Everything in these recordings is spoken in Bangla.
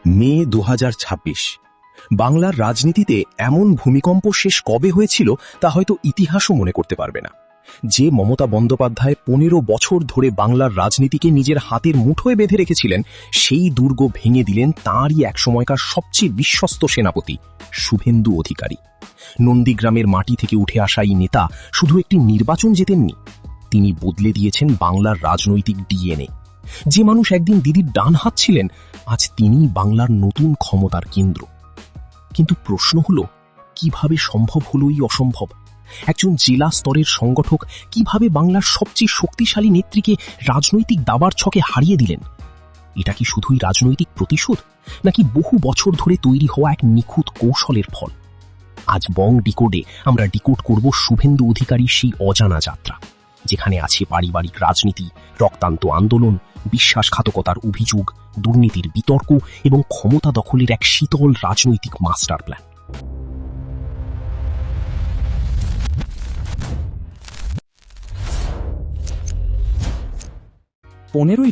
মে ২০২৬। বাংলার রাজনীতিতে এমন ভূমিকম্প শেষ কবে হয়েছিল তা হয়তো ইতিহাসও মনে করতে পারবে না। যে মমতা বন্দ্যোপাধ্যায় ১৫ বছর ধরে বাংলার রাজনীতিকে নিজের হাতের মুঠোয় বেঁধে রেখেছিলেন, সেই দুর্গ ভেঙে দিলেন তাঁরই একসময়কার সবচেয়ে বিশ্বস্ত সেনাপতি শুভেন্দু অধিকারী। নন্দীগ্রামের মাটি থেকে উঠে আসা এই নেতা শুধু একটি নির্বাচন জেতেননি, তিনি বদলে দিয়েছেন বাংলার রাজনৈতিক ডিএনএ। যে মানুষ একদিন দিদির ডান হাত ছিলেন, আজ তিনি বাংলার নতুন ক্ষমতার কেন্দ্র। কিন্তু প্রশ্ন হলো, কিভাবে সম্ভব হলো এই অসম্ভব? একজন জেলা স্তরের সংগঠক কিভাবে বাংলার সবচেয়ে শক্তিশালী নেত্রীকে রাজনৈতিক দাবার ছকে হারিয়ে দিলেন? এটা কি শুধুই রাজনৈতিক প্রতিশোধ, নাকি বহু বছর ধরে তৈরি হওয়া এক নিখুঁত কৌশলের ফল? আজ বং ডিকোডে আমরা ডিকোড করব শুভেন্দু অধিকারীর সেই অজানা যাত্রা, যেখানে আছে পারিবারিক রাজনীতি, রক্তান্ত আন্দোলন, বিশ্বাসঘাতকতার অভিযোগ, দুর্নীতির বিতর্ক এবং ক্ষমতা দখলের এক শীতল রাজনৈতিক মাস্টার প্ল্যান।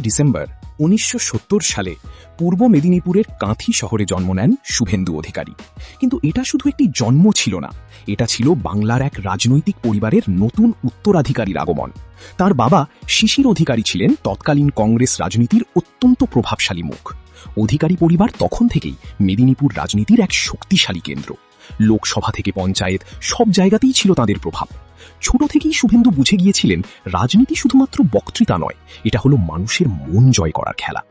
ডিসেম্বর ১৯৭০ সালে পূর্ব মেদিনীপুরের কাঁথি শহরে জন্ম নেন শুভেন্দু অধিকারী। কিন্তু এটা শুধু একটি জন্ম ছিল না, এটা ছিল বাংলার এক রাজনৈতিক পরিবারের নতুন উত্তরাধিকারীর আগমন। তার বাবা শিশির অধিকারী ছিলেন তৎকালীন কংগ্রেস রাজনীতির অত্যন্ত প্রভাবশালী মুখ। অধিকারী পরিবার তখন থেকেই মেদিনীপুর রাজনীতির এক শক্তিশালী কেন্দ্র। লোকসভা থেকে পঞ্চায়েত সব জায়গাতেই ছিল তাদের প্রভাব। ছোট থেকেই শুভেন্দু বুঝে গিয়েছিলেন, রাজনীতি শুধুমাত্র বক্তৃতা নয়, এটা হলো মানুষের মন জয় করার খেলা।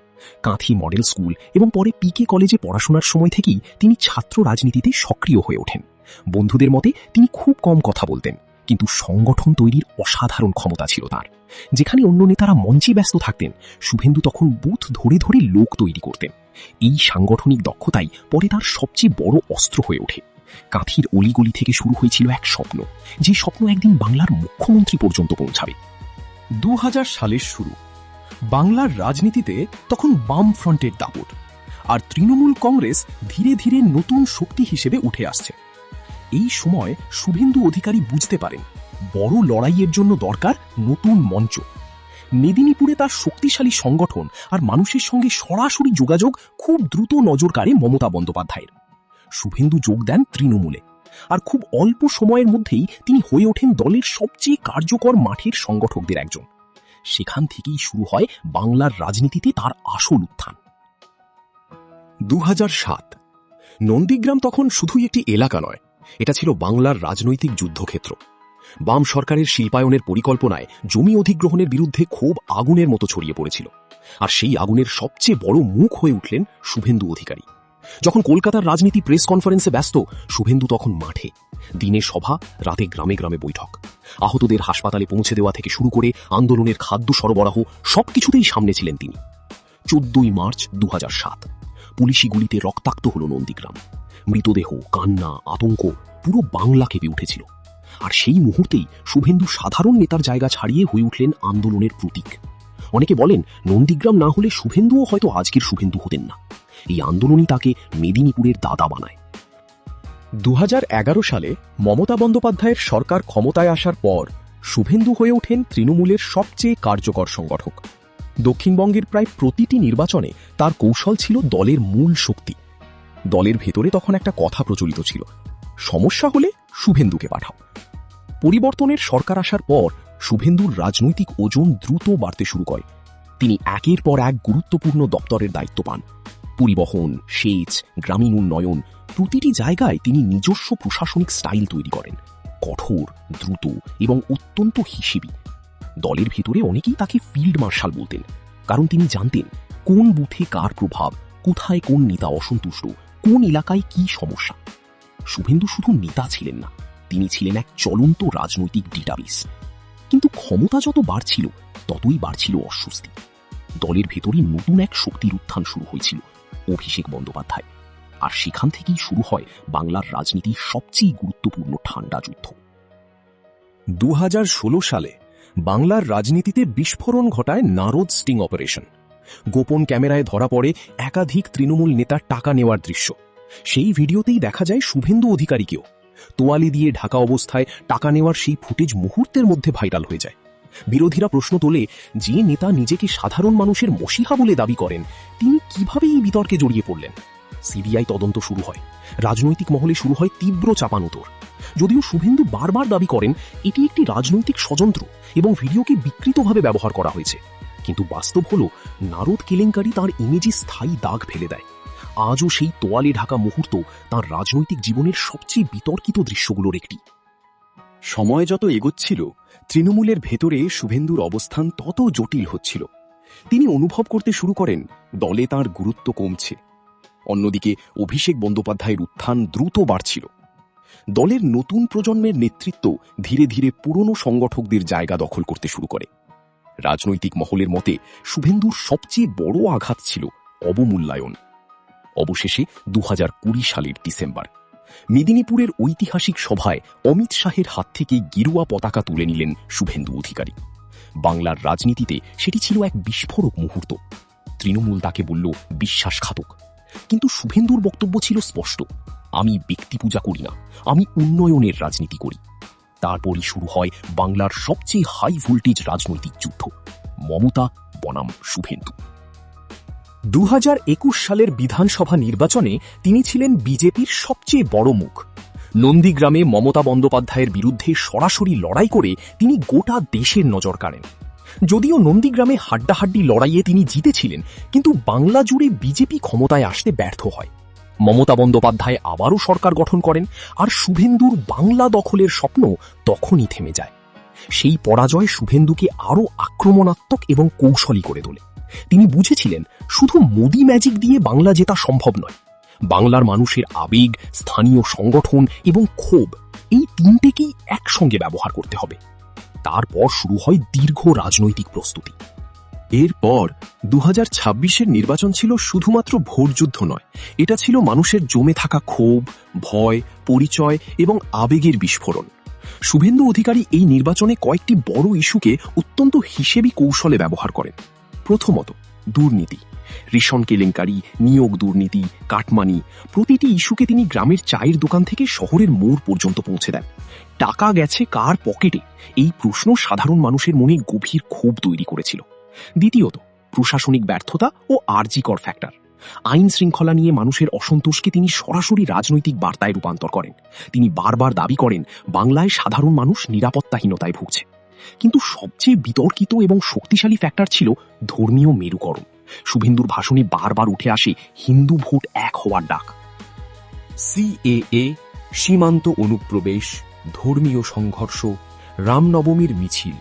কাঁথি মডেল স্কুল এবং পরে পিকে কলেজে পড়াশোনার সময় থেকেই তিনি ছাত্র রাজনীতিতে সক্রিয় হয়ে ওঠেন। বন্ধুদের মতে তিনি খুব কম কথা বলতেন, কিন্তু সংগঠন তৈরির অসাধারণ ক্ষমতা ছিল তার। যেখানে অন্য নেতারা মঞ্চে ব্যস্ত থাকতেন, শুভেন্দু তখন বুথ ধরে ধরে লোক তৈরি করতেন। এই সাংগঠনিক দক্ষতাই পরে তার সবচেয়ে বড় অস্ত্র হয়ে ওঠে। কাঁথির অলিগলি থেকে শুরু হয়েছিল এক স্বপ্ন, যে স্বপ্ন একদিন বাংলার মুখ্যমন্ত্রী পর্যন্ত পৌঁছাবে। ২০০০ সালের শুরু। বাংলার রাজনীতিতে তখন বাম ফ্রন্টের দাপট, আর তৃণমূল কংগ্রেস ধীরে ধীরে নতুন শক্তি হিসেবে উঠে আসছে। এই সময় শুভেন্দু অধিকারী বুঝতে পারেন, বড় লড়াইয়ের জন্য দরকার নতুন মঞ্চ। মেদিনীপুরে তার শক্তিশালী সংগঠন আর মানুষের সঙ্গে সরাসরি যোগাযোগ খুব দ্রুত নজর কাড়ে মমতা বন্দ্যোপাধ্যায়ের। শুভেন্দু যোগ দেন তৃণমূলে, আর খুব অল্প সময়ের মধ্যেই তিনি হয়ে ওঠেন দলের সবচেয়ে কার্যকর মাঠের সংগঠকদের একজন। সেখান থেকেই শুরু হয় বাংলার রাজনীতিতে তার আসল উত্থান। ২০০৭। নন্দীগ্রাম তখন শুধুই একটি এলাকা নয়, এটা ছিল বাংলার রাজনৈতিক যুদ্ধক্ষেত্র। বাম সরকারের শিল্পায়নের পরিকল্পনায় জমি অধিগ্রহণের বিরুদ্ধে ক্ষোভ আগুনের মতো ছড়িয়ে পড়েছিল, আর সেই আগুনের সবচেয়ে বড় মুখ হয়ে উঠলেন শুভেন্দু অধিকারী। যখন কলকাতার রাজনীতি প্রেস কনফারেন্সে ব্যস্ত, শুভেন্দু তখন মাঠে। দিনে সভা, রাতে গ্রামে গ্রামে বৈঠক। আহতদের হাসপাতালে পৌঁছে দেওয়া থেকে শুরু করে আন্দোলনের খাদ্য সরবরাহ, সবকিছুতেই সামনে ছিলেন তিনি। ১৪ই মার্চ ২০০৭, পুলিশি গুলিতে রক্তাক্ত হল নন্দীগ্রাম। মৃতদেহ, কান্না, আতঙ্ক, পুরো বাংলা কেঁপে উঠেছিল। আর সেই মুহূর্তেই শুভেন্দু সাধারণ নেতার জায়গা ছাড়িয়ে হয়ে উঠলেন আন্দোলনের প্রতীক। অনেকে বলেন, নন্দীগ্রাম না হলে শুভেন্দুও হয়তো আজকের শুভেন্দু হতেন না। এই আন্দোলনই তাকে মেদিনীপুরের দাদা বানায়। ২০১১ সালে মমতা বন্দ্যোপাধ্যায়ের সরকার ক্ষমতায় আসার পর শুভেন্দু হয়ে ওঠেন তৃণমূলের সবচেয়ে কার্যকর সংগঠক। দক্ষিণবঙ্গের প্রায় প্রতিটি নির্বাচনে তার কৌশল ছিল দলের মূল শক্তি। দলের ভেতরে তখন একটা কথা প্রচলিত ছিল, সমস্যা হলে শুভেন্দুকে পাঠাও। পরিবর্তনের সরকার আসার পর শুভেন্দুর রাজনৈতিক ওজন দ্রুত বাড়তে শুরু করে। তিনি একের পর এক গুরুত্বপূর্ণ দপ্তরের দায়িত্ব পান। পরিবহন, সেচ, গ্রামীণ উন্নয়ন, প্রতিটি জায়গায় তিনি নিজস্ব প্রশাসনিক স্টাইল তৈরি করেন, কঠোর, দ্রুত এবং অত্যন্ত হিসেবি। দলের ভিতরে অনেকেই তাকে ফিল্ড মার্শাল বলতেন, কারণ তিনি জানতেন কোন বুথে কার প্রভাব, কোথায় কোন নেতা অসন্তুষ্ট, কোন এলাকায় কি সমস্যা। শুভেন্দু শুধু নেতা ছিলেন না, তিনি ছিলেন এক চলন্ত রাজনৈতিক ডেটাবেস। কিন্তু ক্ষমতা যত বাড়ছিল, ততই বাড়ছিল অস্বস্তি। দলের ভেতরে নতুন এক শক্তির উত্থান শুরু হয়েছিল, অভিষেক বন্দ্যোপাধ্যায়। আর সেখান থেকেই শুরু হয় বাংলার রাজনীতির সবচেয়ে গুরুত্বপূর্ণ ঠান্ডা যুদ্ধ। ২০১৬ সালে বাংলার রাজনীতিতে বিস্ফোরণ ঘটায় নারদ স্টিং অপারেশন। গোপন ক্যামেরায় ধরা পড়ে একাধিক তৃণমূল নেতার টাকা নেওয়ার দৃশ্য। সেই ভিডিওতেই দেখা যায় শুভেন্দু অধিকারীকেও। তোয়ালি দিয়ে ঢাকা অবস্থায় টাকা নেওয়ার সেই ফুটেজ মুহূর্তের মধ্যে ভাইরাল হয়ে যায়। বিরোধীরা প্রশ্ন তোলে, যে নেতা নিজেকে সাধারণ মানুষের মসিহা বলে দাবি করেন, তিনি কিভাবে এই বিতর্কে জড়িয়ে পড়লেন? সিবিআই তদন্ত শুরু হয়, রাজনৈতিক মহলে শুরু হয় তীব্র চাপানুতোর। যদিও শুভেন্দু বারবার দাবি করেন এটি একটি রাজনৈতিক ষড়যন্ত্র এবং ভিডিওকে বিকৃতভাবে ব্যবহার করা হয়েছে, কিন্তু বাস্তব হল নারদ কেলেঙ্কারি তাঁর ইমেজে স্থায়ী দাগ ফেলে দেয়। আজও সেই তোয়ালে ঢাকা মুহূর্ত তাঁর রাজনৈতিক জীবনের সবচেয়ে বিতর্কিত দৃশ্যগুলোর একটি। সময় যত এগোচ্ছিল, তৃণমূলের ভেতরে শুভেন্দুর অবস্থান তত জটিল হচ্ছিল। তিনি অনুভব করতে শুরু করেন দলে তাঁর গুরুত্ব কমছে। অন্যদিকে অভিষেক বন্দ্যোপাধ্যায়ের উত্থান দ্রুত বাড়ছিল। দলের নতুন প্রজন্মের নেতৃত্ব ধীরে ধীরে পুরনো সংগঠকদের জায়গা দখল করতে শুরু করে। রাজনৈতিক মহলের মতে শুভেন্দুর সবচেয়ে বড় আঘাত ছিল অবমূল্যায়ন। অবশেষে 2020 সালের ডিসেম্বর মেদিনীপুরের ঐতিহাসিক সভায় অমিত শাহের হাত থেকে গেরুয়া পতাকা তুলে নিলেন শুভেন্দু অধিকারী। বাংলার রাজনীতিতে সেটি ছিল এক বিস্ফোরক মুহূর্ত। তৃণমূল তাকে বলল বিশ্বাসঘাতক, কিন্তু শুভেন্দুর বক্তব্য ছিল স্পষ্ট, আমি ব্যক্তি পূজা করি না, আমি উন্নয়নের রাজনীতি করি। তারপরই শুরু হয় বাংলার সবচেয়ে হাই ভোল্টেজ রাজনৈতিক যুদ্ধ, মমতা বনাম শুভেন্দু। 2021 সালের বিধানসভা নির্বাচনে তিনি ছিলেন বিজেপির সবচেয়ে বড় মুখ। নন্দীগ্রামে মমতা বন্দ্যোপাধ্যায়ের বিরুদ্ধে সরাসরি লড়াই করে তিনি গোটা দেশের নজর কাড়েন। যদিও নন্দীগ্রামে হাড্ডাহাড্ডি লড়াইয়ে তিনি জিতেছিলেন, কিন্তু বাংলা জুড়ে বিজেপি ক্ষমতায় আসতে ব্যর্থ হয়। মমতা বন্দ্যোপাধ্যায় আবারও সরকার গঠন করেন, আর শুভেন্দুর বাংলা দখলের স্বপ্ন তখনই থেমে যায়। সেই পরাজয় শুভেন্দুকে আরও আক্রমণাত্মক এবং কৌশলী করে তোলে। তিনি বুঝেছিলেন শুধু মোদি ম্যাজিক দিয়ে বাংলা জেতা সম্ভব নয়। বাংলার মানুষের আবেগ, স্থানীয় সংগঠন এবং ক্ষোভ, এই তিনটেকেই একসঙ্গে ব্যবহার করতে হবে। তারপর শুরু হয় দীর্ঘ রাজনৈতিক প্রস্তুতি। এরপর 2026-এর নির্বাচন ছিল শুধুমাত্র ভোটযুদ্ধ নয়, এটা ছিল মানুষের জমে থাকা ক্ষোভ, ভয়, পরিচয় এবং আবেগের বিস্ফোরণ। শুভেন্দু অধিকারী এই নির্বাচনে কয়েকটি বড় ইস্যুকে অত্যন্ত হিসেবি কৌশলে ব্যবহার করেন। প্রথমত, দুর্নীতি, রেশন কেলেঙ্কারি, নিয়োগ দুর্নীতি, কাটমানি, প্রতিটি ইস্যুকে তিনি গ্রামের চায়ের দোকান থেকে শহরের মোড় পর্যন্ত পৌঁছে দেন। টাকা গেছে কার পকেটে, এই প্রশ্ন সাধারণ মানুষের মনে গভীর ক্ষোভ তৈরি করেছিল। দ্বিতীয়ত, প্রশাসনিক ব্যর্থতা ও আরজিকর ফ্যাক্টর। আইন শৃঙ্খলা নিয়ে মানুষের অসন্তোষকে তিনি সরাসরি রাজনৈতিক বার্তায় রূপান্তর করেন। তিনি বারবার দাবি করেন বাংলায় সাধারণ মানুষ নিরাপত্তাহীনতায় ভুগছে। কিন্তু সবচেয়ে বিতর্কিত এবং শক্তিশালী ফ্যাক্টর ছিল ধর্মীয় মেরুকরণ। শুভেন্দুর ভাষণে বারবার উঠে আসে হিন্দু ভোট এক হওয়ার ডাক। সিএএ, সীমান্ত অনুপ্রবেশ, ধর্মীয় সংঘর্ষ, রামনবমীর মিছিল,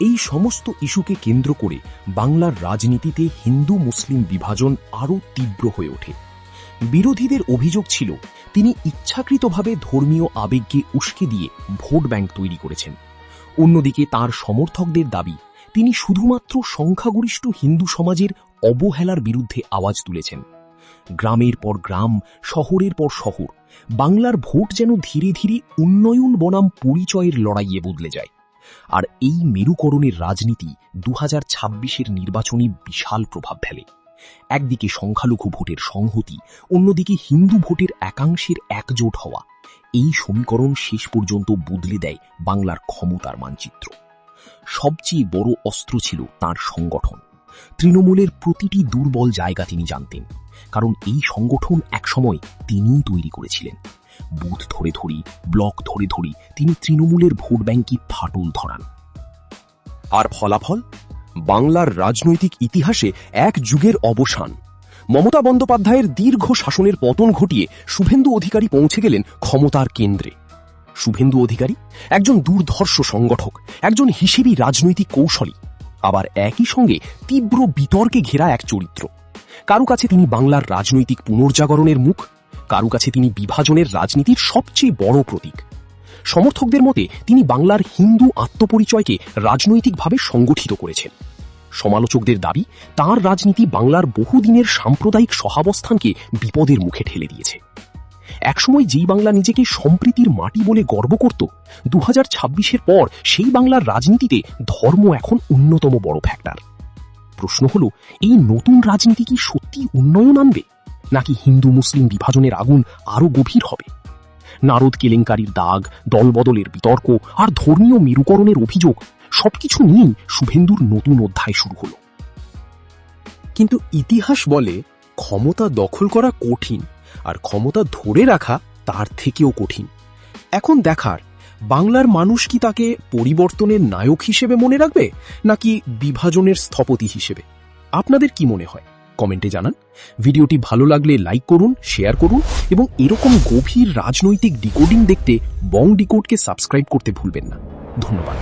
এই সমস্ত ইস্যুকে কেন্দ্র করে বাংলার রাজনীতিতে হিন্দু মুসলিম বিভাজন আরও তীব্র হয়ে ওঠে। বিরোধীদের অভিযোগ ছিল তিনি ইচ্ছাকৃতভাবে ধর্মীয় আবেগকে উস্কে দিয়ে ভোট ব্যাংক তৈরি করেছেন। অন্যদিকে তার সমর্থকদের দাবি তিনি শুধুমাত্র সংখ্যাগরিষ্ঠ হিন্দু সমাজের অবহেলার বিরুদ্ধে আওয়াজ তুলেছেন। গ্রামের পর গ্রাম, শহরের পর শহর, বাংলার ভোট যেন ধীরে ধীরে উন্নয়ন বনাম পরিচয়ের লড়াইয়ে বদলে যায়। আর এই মেরুকরণের রাজনীতি 2026-এর নির্বাচনে বিশাল প্রভাব ফেলে। একদিকে সংখ্যালঘু ভোটের সংহতি, অন্যদিকে হিন্দু ভোটের একাংশের একজোট হওয়া, এই সমীকরণ শেষ পর্যন্ত বদলে দেয় বাংলার ক্ষমতার মানচিত্র। সবচেয়ে বড় অস্ত্র ছিল তার সংগঠন। তৃণমূলের প্রতিটি দুর্বল জায়গা তিনি জানতেন, কারণ এই সংগঠন একসময় তিনিই তৈরি করেছিলেন। বুথ ধরে ধরি, ব্লক ধরে ধরি তিনি তৃণমূলের ভোট ব্যাংকে ফাটল ধরান। আর ফলাফল, বাংলার রাজনৈতিক ইতিহাসে এক যুগের অবসান। মমতা বন্দ্যোপাধ্যায়ের দীর্ঘ শাসনের পতন ঘটিয়ে শুভেন্দু অধিকারী পৌঁছে গেলেন ক্ষমতার কেন্দ্রে। শুভেন্দু অধিকারী একজন দুর্ধর্ষ সংগঠক, একজন হিসেবি রাজনৈতিক কৌশলী, আবার একই সঙ্গে তীব্র বিতর্কে ঘেরা এক চরিত্র। কারো কাছে তিনি বাংলার রাজনৈতিক পুনর্জাগরণের মুখ, কারো কাছে তিনি বিভাজনের রাজনীতির সবচেয়ে বড় প্রতীক। সমর্থকদের মতে তিনি বাংলার হিন্দু আত্মপরিচয়কে রাজনৈতিকভাবে সংগঠিত করেছেন। সমালোচকদের দাবি তার রাজনীতি বাংলার বহুদিনের সাম্প্রদায়িক সহাবস্থানকে বিপদের মুখে ঠেলে দিয়েছে। একসময় যেই বাংলা নিজেকে সম্প্রীতির মাটি বলে গর্ব করত, 2026-এর পর সেই বাংলার রাজনীতিতে ধর্ম এখন অন্যতম বড় ফ্যাক্টর। প্রশ্ন হলো, এই নতুন রাজনীতি কি সত্যি উন্নয়ন আনবে, নাকি হিন্দু মুসলিম বিভাজনের আগুন আরো গভীর হবে? নারদ কেলেঙ্কারির দাগ, দলবদলের বিতর্ক আর ধর্মীয় মেরুকরণের অভিযোগ, সবকিছু নিয়েই শুভেন্দুর নতুন অধ্যায় শুরু হলো। কিন্তু ইতিহাস বলে ক্ষমতা দখল করা কঠিন, আর ক্ষমতা ধরে রাখা তার থেকেও কঠিন। এখন দেখার, বাংলার মানুষ কি তাকে পরিবর্তনের নায়ক হিসেবে মনে রাখবে, নাকি বিভাজনের স্থপতি হিসেবে? আপনাদের কি মনে হয় কমেন্টে জানান। ভিডিওটি ভালো লাগলে লাইক করুন, শেয়ার করুন এবং এরকম গভীর রাজনৈতিক ডিকোডিং দেখতে বং ডিকোডকে সাবস্ক্রাইব করতে ভুলবেন না। ধন্যবাদ।